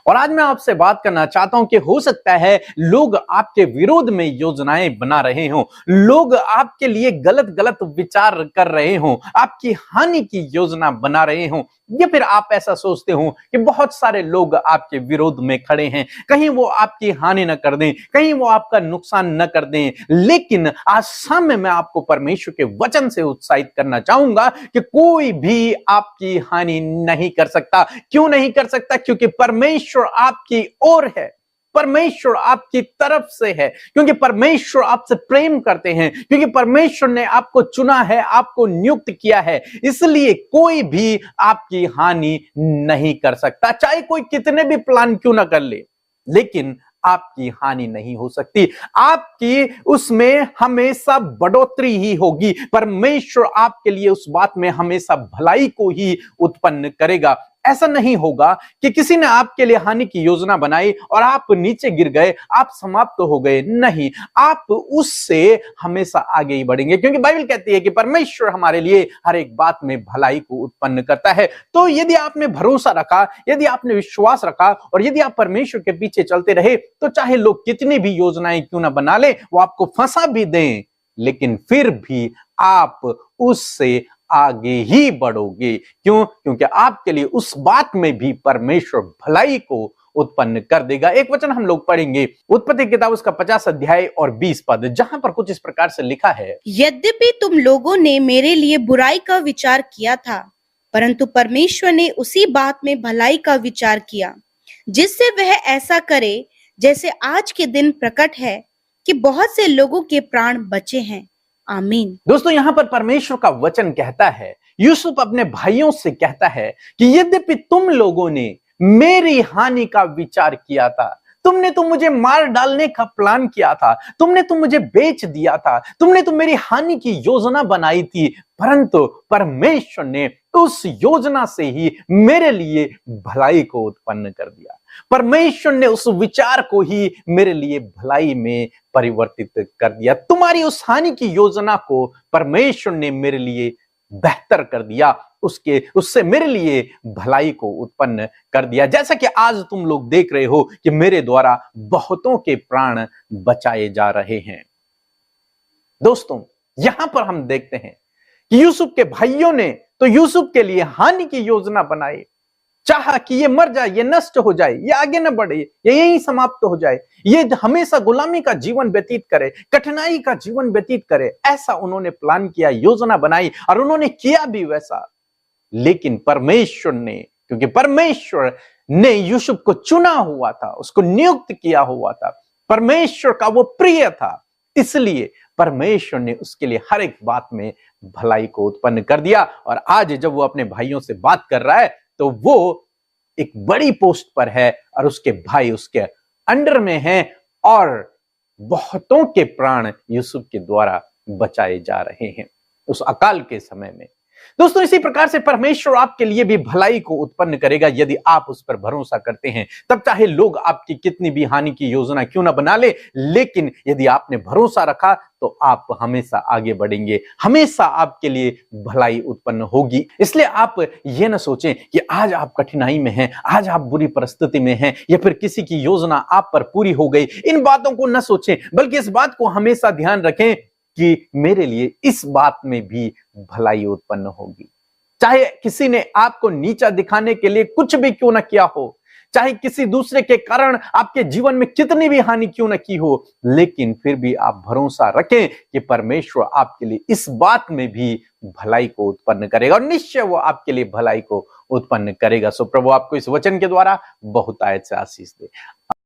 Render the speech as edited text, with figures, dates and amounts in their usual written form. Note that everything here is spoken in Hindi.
और आज मैं आपसे बात करना चाहता हूं कि हो सकता है लोग आपके विरोध में योजनाएं बना रहे हों, लोग आपके लिए गलत गलत विचार कर रहे हों, आपकी हानि की योजना बना रहे हों, या फिर आप ऐसा सोचते हो कि बहुत सारे लोग आपके विरोध में खड़े हैं, कहीं वो आपकी हानि न कर दें, कहीं वो आपका नुकसान न कर दें। लेकिन आज शाम में मैं आपको परमेश्वर के वचन से उत्साहित करना चाहूंगा कि कोई भी आपकी हानि नहीं कर सकता। क्यों नहीं कर सकता? क्योंकि परमेश्वर आपकी ओर है, परमेश्वर आपकी तरफ से है, क्योंकि परमेश्वर आपसे प्रेम करते हैं, क्योंकि परमेश्वर ने आपको चुना है, आपको नियुक्त किया है। इसलिए कोई भी आपकी हानि नहीं कर सकता, चाहे कोई कितने भी प्लान क्यों ना कर ले, लेकिन आपकी हानि नहीं हो सकती। आपकी उसमें हमेशा बढ़ोतरी ही होगी। परमेश्वर आपके लिए उस बात में हमेशा भलाई को ही उत्पन्न करेगा। ऐसा नहीं होगा कि किसी ने आपके लिए हानि की योजना बनाई और आप नीचे गिर गए, आप समाप्त हो गए। नहीं, आप उससे हमेशा आगे ही बढ़ेंगे, क्योंकि बाइबल कहती है कि परमेश्वर हमारे लिए हर एक बात में भलाई को उत्पन्न करता है। तो यदि आपने भरोसा रखा, यदि आपने विश्वास रखा और यदि आप परमेश्वर के पीछे चलते रहे, तो चाहे लोग कितनी भी योजनाएं क्यों ना बना ले, वो आपको फंसा भी दें, लेकिन फिर भी आप उससे आगे ही बढ़ोगे। क्यों? क्योंकि आपके लिए उस बात में भी परमेश्वर भलाई को उत्पन्न कर देगा। एक वचन हम लोग पढ़ेंगे, उत्पत्ति किताब उसका 50 अध्याय और 20 पद, जहां पर कुछ इस प्रकार से लिखा है, यद्यपि तुम लोगों ने मेरे लिए बुराई का विचार किया था, परंतु परमेश्वर ने उसी बात में भलाई का विचार किया, जिससे वह ऐसा करे जैसे आज के दिन प्रकट है कि बहुत से लोगों के प्राण बचे हैं। आमीन। दोस्तों, यहां पर परमेश्वर का वचन कहता है, यूसुफ अपने भाइयों से कहता है कि यद्यपि तुम लोगों ने मेरी हानि का विचार किया था, तुमने तो मुझे मार डालने का प्लान किया था, तुमने तो मुझे बेच दिया था, तुमने तो मेरी हानि की योजना बनाई थी, परंतु परमेश्वर ने उस योजना से ही मेरे लिए भलाई को उत्पन्न कर दिया। परमेश्वर ने उस विचार को ही मेरे लिए भलाई में परिवर्तित कर दिया। तुम्हारी उस हानि की योजना को परमेश्वर ने मेरे लिए बेहतर कर दिया, उससे मेरे लिए भलाई को उत्पन्न कर दिया। जैसा कि आज तुम लोग देख रहे हो कि मेरे द्वारा बहुतों के प्राण बचाए जा रहे हैं। दोस्तों, यहां पर हम देखते हैं कि यूसुफ के भाइयों ने तो यूसुफ के लिए हानि की योजना बनाई, चाहा कि ये मर जाए, ये नष्ट हो जाए, ये आगे न बढ़े, ये यहीं समाप्त हो जाए, ये हमेशा गुलामी का जीवन व्यतीत करे, कठिनाई का जीवन व्यतीत करे। ऐसा उन्होंने प्लान किया, योजना बनाई और उन्होंने किया भी वैसा। लेकिन परमेश्वर ने, क्योंकि परमेश्वर ने यूसुफ को चुना हुआ था, उसको नियुक्त किया हुआ था, परमेश्वर का वो प्रिय था, इसलिए परमेश्वर ने उसके लिए हर एक बात में भलाई को उत्पन्न कर दिया। और आज जब वो अपने भाइयों से बात कर रहा है तो वो एक बड़ी पोस्ट पर है और उसके भाई उसके अंडर में हैं और बहुतों के प्राण यूसुफ के द्वारा बचाए जा रहे हैं उस अकाल के समय में। दोस्तों, इसी प्रकार से परमेश्वर आपके लिए भी भलाई को उत्पन्न करेगा यदि आप उस पर भरोसा करते हैं। तब चाहे लोग आपकी कितनी भी हानि की योजना क्यों ना बना ले, लेकिन यदि आपने भरोसा रखा तो आप हमेशा आगे बढ़ेंगे, हमेशा आपके लिए भलाई उत्पन्न होगी। इसलिए आप ये ना सोचें कि आज आप कठिनाई में हैं, आज आप बुरी परिस्थिति में हैं, या फिर किसी की योजना आप पर पूरी हो गई। इन बातों को न सोचें, बल्कि इस बात को हमेशा ध्यान रखें कि मेरे लिए इस बात में भी भलाई उत्पन्न होगी। चाहे किसी ने आपको नीचा दिखाने के लिए कुछ भी क्यों ना किया हो, चाहे किसी दूसरे के कारण आपके जीवन में कितनी भी हानि क्यों ना की हो, लेकिन फिर भी आप भरोसा रखें कि परमेश्वर आपके लिए इस बात में भी भलाई को उत्पन्न करेगा और निश्चय वो आपके लिए भलाई को उत्पन्न करेगा। सो प्रभु आपको इस वचन के द्वारा बहुत आयत से आशीष दे।